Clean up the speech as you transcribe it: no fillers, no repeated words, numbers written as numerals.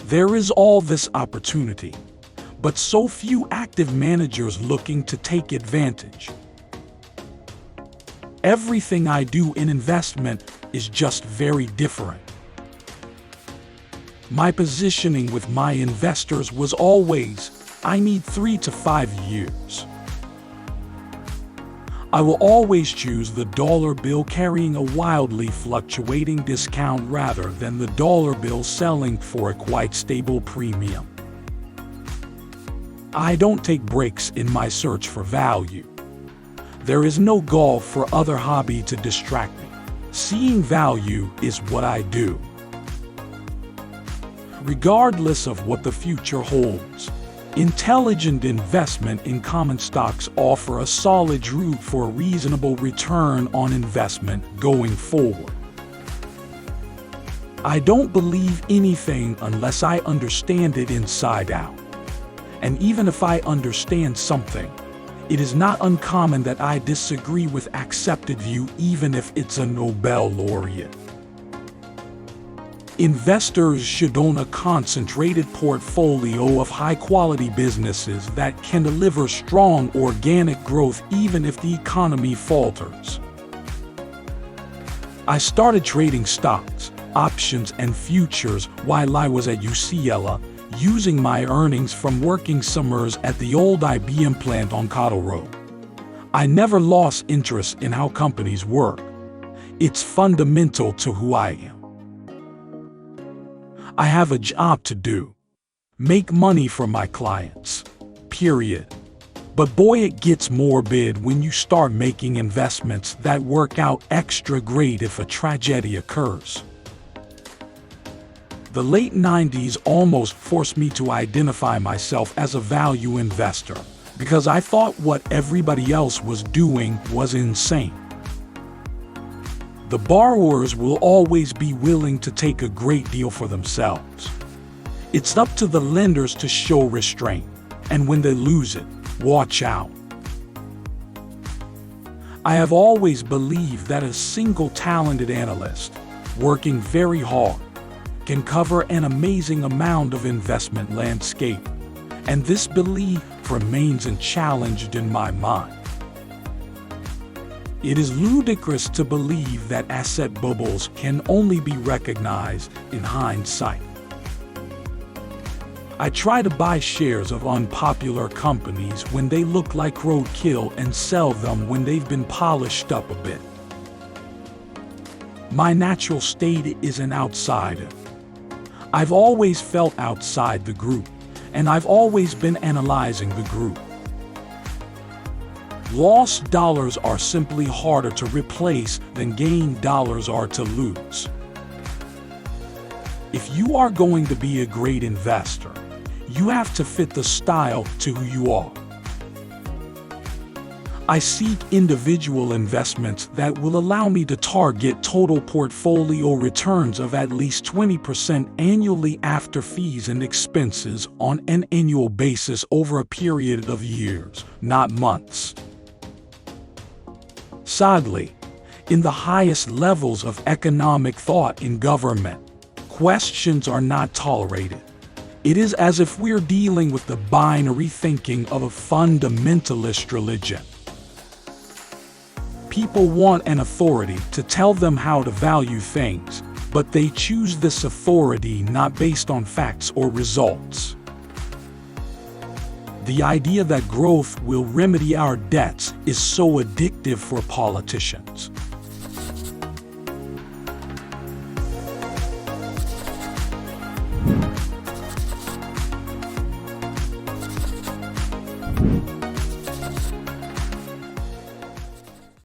There is all this opportunity, but so few active managers looking to take advantage. Everything I do in investment is just very different. My positioning with my investors was always, I need 3 to 5 years. I will always choose the dollar bill carrying a wildly fluctuating discount rather than the dollar bill selling for a quite stable premium. I don't take breaks in my search for value. There is no golf or other hobby to distract me. Seeing value is what I do. Regardless of what the future holds, intelligent investment in common stocks offer a solid route for a reasonable return on investment going forward. I don't believe anything unless I understand it inside out. And even if I understand something, it is not uncommon that I disagree with accepted view even if it's a Nobel laureate. Investors should own a concentrated portfolio of high-quality businesses that can deliver strong organic growth even if the economy falters. I started trading stocks, options, and futures while I was at UCLA, using my earnings from working summers at the old IBM plant on Cottle Road. I never lost interest in how companies work. It's fundamental to who I am. I have a job to do. Make money for my clients. Period. But boy, it gets morbid when you start making investments that work out extra great if a tragedy occurs. The late 90s almost forced me to identify myself as a value investor because I thought what everybody else was doing was insane. The borrowers will always be willing to take a great deal for themselves. It's up to the lenders to show restraint, and when they lose it, watch out. I have always believed that a single talented analyst, working very hard, can cover an amazing amount of investment landscape, and this belief remains unchallenged in my mind. It is ludicrous to believe that asset bubbles can only be recognized in hindsight. I try to buy shares of unpopular companies when they look like roadkill and sell them when they've been polished up a bit. My natural state is an outsider. I've always felt outside the group, and I've always been analyzing the group. Lost dollars are simply harder to replace than gained dollars are to lose. If you are going to be a great investor, you have to fit the style to who you are. I seek individual investments that will allow me to target total portfolio returns of at least 20% annually after fees and expenses on an annual basis over a period of years, not months. Sadly, in the highest levels of economic thought in government, questions are not tolerated. It is as if we're dealing with the binary thinking of a fundamentalist religion. People want an authority to tell them how to value things, but they choose this authority not based on facts or results. The idea that growth will remedy our debts is so addictive for politicians.